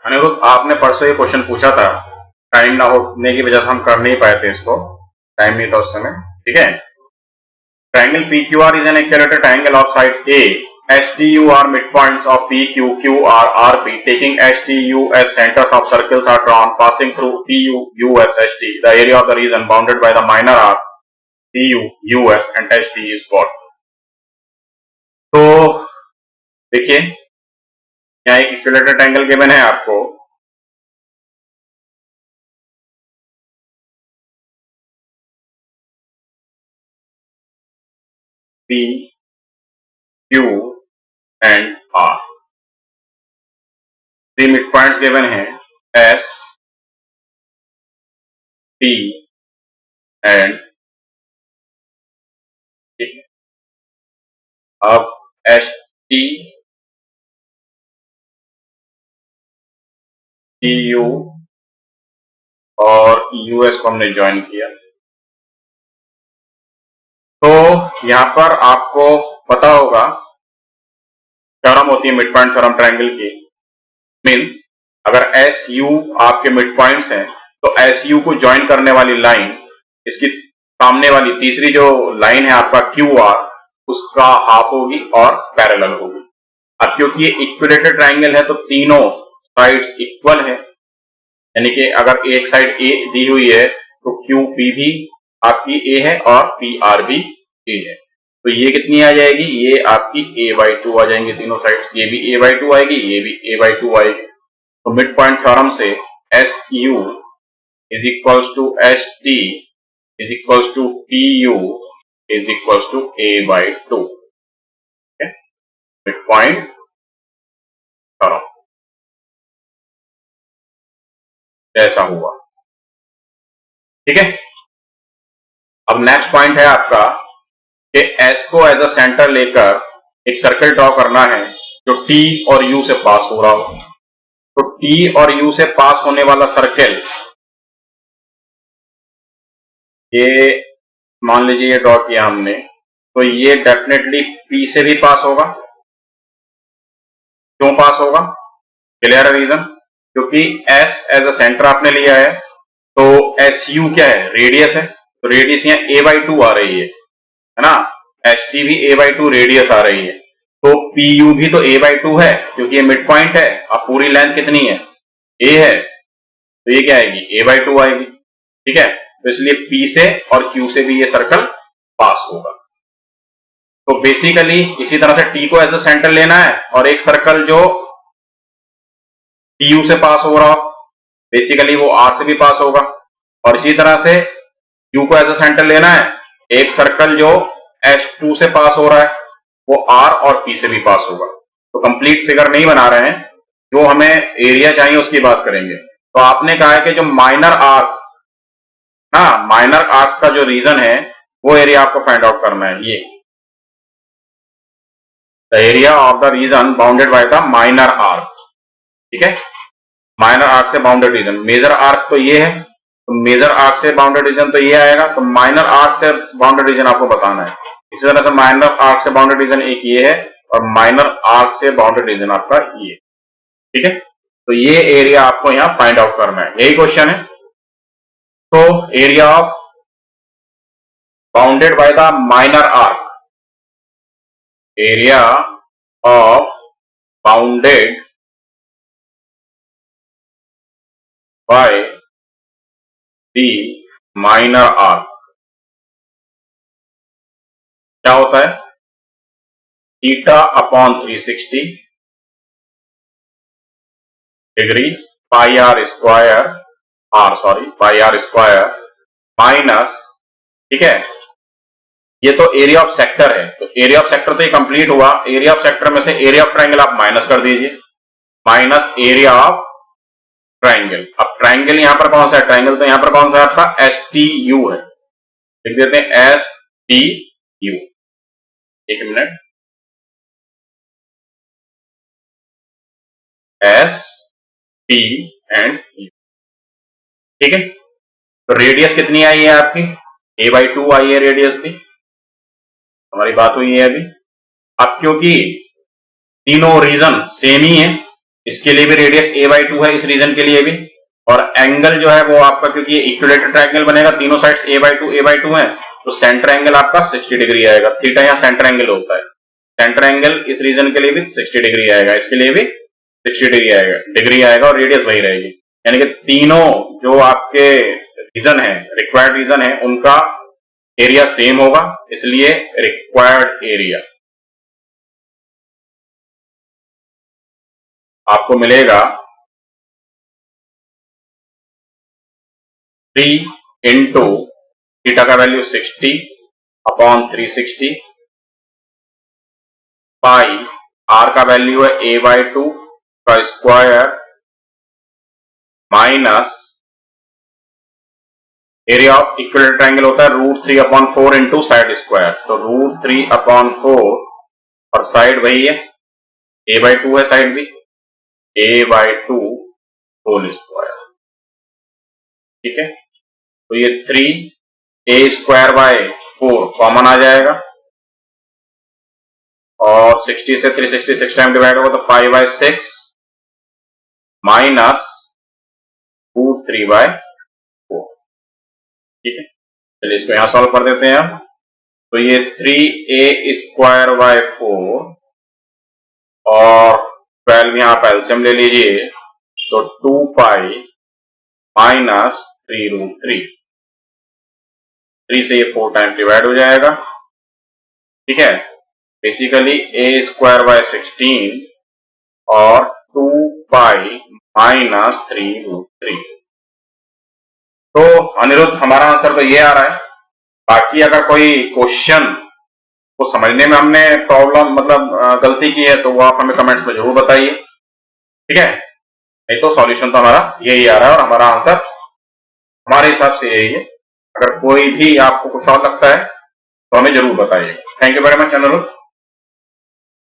अनिरुद्ध, आपने परसों ये क्वेश्चन पूछा था, टाइम ना होने की वजह से हम कर नहीं पाए थे इसको, टाइम नहीं था उस समय। ठीक है, triangle PQR is an equilateral triangle of side A. HDU are midpoints of PQ, QR, RP. Taking HDU as centers of circles are drawn passing through PU, US, HD. The area of the region bounded by the minor arc PU, US and HD is what? तो देखिए, यहाँ एक equilateral triangle given है आपको, P, Q and R. Three mid points given है S, T and T. अब H T U और US को हमने ज्वाइन किया, तो यहां पर आपको पता होगा थ्योरम होती है मिड पॉइंट थ्योरम ट्रायंगल की। मीन्स अगर एस यू आपके मिड पॉइंट्स हैं तो एस यू को ज्वाइन करने वाली लाइन, इसकी सामने वाली तीसरी जो लाइन है आपका क्यू आर, उसका हाफ होगी और पैरेलल होगी। अब क्योंकि ये इक्विलेटरल ट्रायंगल है तो तीनों साइड्स इक्वल है, यानी कि अगर एक साइड ए दी हुई है तो क्यू पी भी आपकी ए है और पी आर भी ए है, तो ये कितनी आ जाएगी, ये आपकी a/2 आ जाएंगे तीनों साइड्स, ये भी a/2 आएगी, ये भी a/2 आएगी। तो मिड पॉइंट थ्योरम से S U is equals to H T is equals to P U is equals to a/2। Mid point theorem ऐसा हुआ। ठीक है, अब नेक्स्ट पॉइंट है आपका कि एस को एज अ सेंटर लेकर एक सर्कल ड्रॉ करना है जो टी और यू से पास हो रहा हो। तो टी और यू से पास होने वाला सर्कल, ये मान लीजिए ये ड्रॉ किया हमने, तो ये डेफिनेटली पी से भी पास होगा। क्यों पास होगा, क्लियर है रीजन, क्योंकि एस एज अ सेंटर आपने लिया है, तो एस यू क्या है, रेडियस है, तो रेडियस यहाँ a/2 आ रही है ना, एच टी भी a/2 रेडियस आ रही है, तो पी यू भी तो a/2 है क्योंकि ये मिड पॉइंट है। अब पूरी लेंथ कितनी है, a है, तो ये क्या आएगी, a/2 आएगी। ठीक है, तो इसलिए P से और Q से भी ये सर्कल पास होगा। तो बेसिकली इसी तरह से T को एज अ सेंटर लेना है और एक सर्कल जो TU से पास हो रहा हो, बेसिकली वो R से भी पास होगा, और इसी तरह से Q को एज अ सेंटर लेना है, एक सर्कल जो H2 से पास हो रहा है वो R और P से भी पास होगा। तो कंप्लीट फिगर नहीं बना रहे हैं, जो हमें एरिया चाहिए उसकी बात करेंगे। तो आपने कहा है कि जो माइनर आर्क ना, माइनर आर्क का जो रीजन है वो एरिया आपको फाइंड आउट करना है। ये the area of the reason bounded by the minor arc. ठीक है, माइनर आर्क से बाउंडेड रीजन, मेजर आर्क तो ये है, तो मेजर आर्क से बाउंडेड रीजन तो ये आएगा, तो माइनर आर्क से बाउंडेड रीजन आपको बताना है। इसी तरह से माइनर आर्क से बाउंडेड रीजन एक ये है और माइनर आर्क से बाउंडेड रीजन आपका ये। ठीक है, तो ये एरिया आपको यहाँ फाइंड आउट करना है, यही क्वेश्चन है। तो area of bounded by the minor arc, area of bounded by the minor arc क्या होता है, theta upon 360 degree pi R square minus, ठीक है, ये तो एरिया ऑफ सेक्टर है, तो एरिया ऑफ सेक्टर तो ये कंप्लीट हुआ, एरिया ऑफ सेक्टर में से एरिया ऑफ ट्रायंगल आप माइनस कर दीजिए, माइनस एरिया ऑफ ट्रायंगल। अब ट्रायंगल यहां पर कौन सा है, ट्रायंगल तो यहां पर कौन सा है आपका STU है, लिख देते हैं STU। एक मिनट, ST एंड U। ठीक है, तो रेडियस कितनी आई है आपकी, a/2 आई है रेडियस की, हमारी बात हुई है अभी। अब क्योंकि तीनों रीजन सेम ही है इसके लिए भी रेडियस a/2 है, इस रीजन के लिए भी। और एंगल जो है वो आपका, क्योंकि ये इक्विलेटरल ट्रायंगल बनेगा, तीनों साइड्स a/2 है, तो सेंटर एंगल आपका 60 डिग्री आएगा। थीटा यहाँ सेंटर एंगल होता है, सेंटर एंगल इस रीजन के लिए भी 60 डिग्री आएगा, इसके लिए भी 60 डिग्री आएगा और रेडियस वही रहेगी। यानी कि तीनों जो आपके रीजन है, रिक्वायर्ड रीजन है, उनका एरिया सेम होगा, इसलिए रिक्वायर्ड एरिया आपको मिलेगा 3 इंटू थीटा का वैल्यू 60 अपॉन 360 पाई, आर का वैल्यू है a/2 का square minus area of equilateral triangle होता है √3/4 इंटू साइड स्क्वायर, तो √3/4 और साइड वही है, a/2 है साइड भी, a/2 होल स्क्वायर। ठीक है, तो ये 3a² कॉमन आ जाएगा और 60 से 366 टाइम डिवाइड होगा तो 5/6 माइनस √3/4। ठीक है, चलिए इसको यहां सॉल्व कर देते हैं अब। तो ये 3a² 4 और 12 यहां पर एलसीएम ले लीजिए, तो 2π माइनस 3√3, 3 से ये 4 टाइम डिवाइड हो जाएगा। ठीक है, बेसिकली a² 16 और 2π माइनस 3√3। तो अनिरुद्ध, हमारा आंसर तो ये आ रहा है। बाकी अगर कोई क्वेश्चन को समझने में हमने प्रॉब्लम मतलब गलती की है तो वो आप हमें कमेंट्स में जरूर बताइए। ठीक है, नहीं तो सॉल्यूशन तो हमारा यही आ रहा है और हमारा आंसर हमारे हिसाब से यही है। अगर कोई भी आपको कुछ और लगता है तो हमें जरूर बताइए। Thank you very much Anirudh.